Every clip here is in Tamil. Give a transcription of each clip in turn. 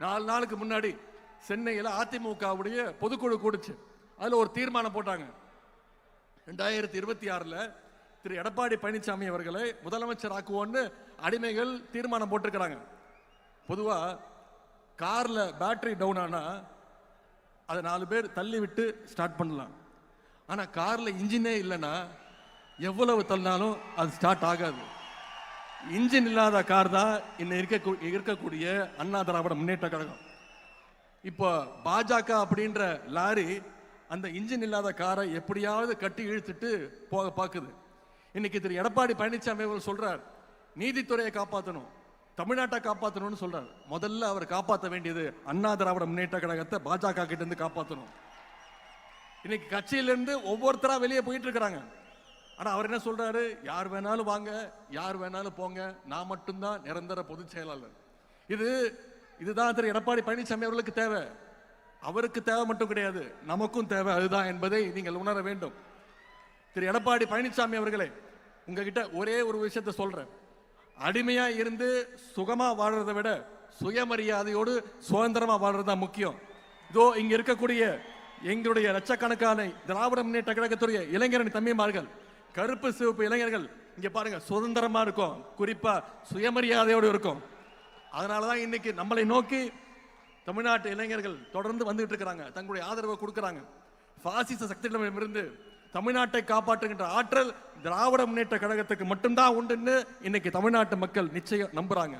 4 நாளுக்கு முன்னாடி சென்னையில் அதிமுகவுடைய பொதுக்குழு கூடுச்சு. அதுல ஒரு தீர்மானம் போட்டாங்க. 2026 திரு எடப்பாடி பழனிசாமி அவர்களை முதலமைச்சர் ஆக்குவோன்னு அடிமைகள் தீர்மானம் போட்டிருக்கிறாங்க. பொதுவா கார்ல பேட்டரி டவுன் ஆனா அதை 4 பேர் தள்ளி விட்டு ஸ்டார்ட் பண்ணலாம். ஆனா கார்ல இன்ஜினே இல்லைன்னா எவ்வளவு தள்ளினாலும் அது ஸ்டார்ட் ஆகாது. இன்ஜின் இல்லாத கார் தான் இருக்கக்கூடிய அண்ணா திராவிட முன்னேற்ற கழகம். இப்போ பாஜக அப்படின்ற லாரி அந்த இன்ஜின் இல்லாத காரை எப்படியாவது கட்டி இழுத்துட்டு போக பார்க்குது. இன்னைக்கு திரு எடப்பாடி பழனிசாமி அவர்கள் சொல்றார், நீதித்துறையை காப்பாற்றணும், தமிழ்நாட்டை காப்பாற்றணும்னு சொல்றார். முதல்ல அவர் காப்பாற்ற வேண்டியது அண்ணா திராவிட முன்னேற்ற கழகத்தை பாஜக கிட்ட இருந்து காப்பாற்றணும். இன்னைக்கு கட்சியிலிருந்து ஒவ்வொருத்தரா வெளியே போயிட்டு இருக்கிறாங்க. ஆனா அவர் என்ன சொல்றாரு, யார் வேணாலும் வாங்க, யார் வேணாலும் போங்க, நான் மட்டும்தான் நிரந்தர பொதுச் செயலாளர். இதுதான் திரு எடப்பாடி பழனிசாமி அவர்களுக்கு தேவை. அவருக்கு தேவை மட்டும் கிடையாது, நமக்கும் தேவை அதுதான் என்பதை நீங்கள் உணர வேண்டும். திரு எடப்பாடி பழனிசாமி அவர்களே, உங்ககிட்ட ஒரே ஒரு விஷயத்தை சொல்றேன். அடிமையா இருந்து சுகமா வாழ்றதை விட சுயமரியாதையோடு சுதந்திரமா வாழ்றது தான் முக்கியம். இதோ இங்க இருக்கக்கூடிய எங்களுடைய லட்சக்கணக்கான திராவிட முன்னேற்ற கழகத்துடைய இளைஞரணி தம்பிமார்கள், கருப்பு சிவப்பு இளைஞர்கள் இங்க பாருங்க, சுதந்திரமா இருக்கும், குறிப்பா சுயமரியாதையோடு இருக்கும். அதனாலதான் இன்னைக்கு நம்மளை நோக்கி தமிழ்நாட்டு இளைஞர்கள் தொடர்ந்து வந்துட்டு இருக்கிறாங்க, தங்களுடைய ஆதரவை கொடுக்கிறாங்க. பாசிச சக்திகளிடமிருந்து தமிழ்நாட்டை காப்பாற்றுகின்ற ஆற்றல் திராவிட முன்னேற்ற கழகத்துக்கு மட்டும்தான் உண்டுன்னு இன்னைக்கு தமிழ்நாட்டு மக்கள் நிச்சயம் நம்புறாங்க.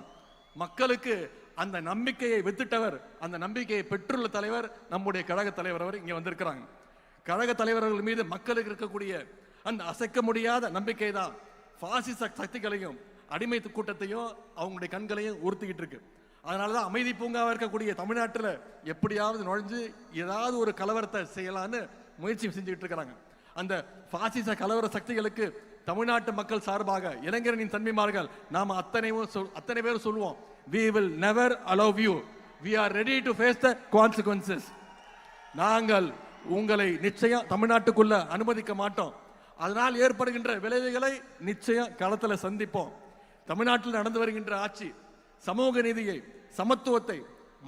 மக்களுக்கு அந்த நம்பிக்கையை வித்துட்டவர், அந்த நம்பிக்கையை பெற்றுள்ள தலைவர் நம்முடைய கழக தலைவர் அவர் இங்க வந்திருக்கிறாங்க. கழக தலைவர்கள் மீது மக்களுக்கு இருக்கக்கூடிய அந்த அசைக்க முடியாத நம்பிக்கை தான் பாசிச சக்திகளையும் அடிமை கூட்டத்தையும் அவங்களுடைய கண்களையும் உறுத்திக்கிட்டு இருக்கு. அதனாலதான் அமைதி பூங்காவா இருக்கக்கூடிய தமிழ்நாட்டில் எப்படியாவது நுழைஞ்சு ஏதாவது ஒரு கலவரத்தை செய்யலான்னு முயற்சி செஞ்சுட்டு இருக்கிறாங்க. அந்த பாசிச கலவர சக்திகளுக்கு தமிழ்நாட்டு மக்கள் சார்பாக இளைஞரின் தன்மைமார்கள் நாம அத்தனை பேர் சொல்லுவோம், we will never allow you, we are ready to face the consequences. நாங்கள் உங்களை நிச்சயம் தமிழ்நாட்டுக்குள்ள அனுமதிக்க மாட்டோம். அதனால் ஏற்படுகின்ற விளைவுகளை நிச்சயம் களத்தில் சந்திப்போம். தமிழ்நாட்டில் நடந்து வருகின்ற ஆட்சி சமூக நீதியை, சமத்துவத்தை,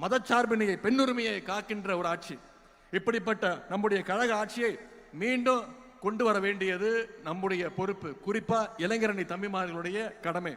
மதச்சார்பினையை, பெண்ணுரிமையை காக்கின்ற ஒரு ஆட்சி. இப்படிப்பட்ட நம்முடைய கழக ஆட்சியை மீண்டும் கொண்டு வர வேண்டியது நம்முடைய பொறுப்பு, குறிப்பா இளைஞரணி தம்பிமார்களுடைய கடமை.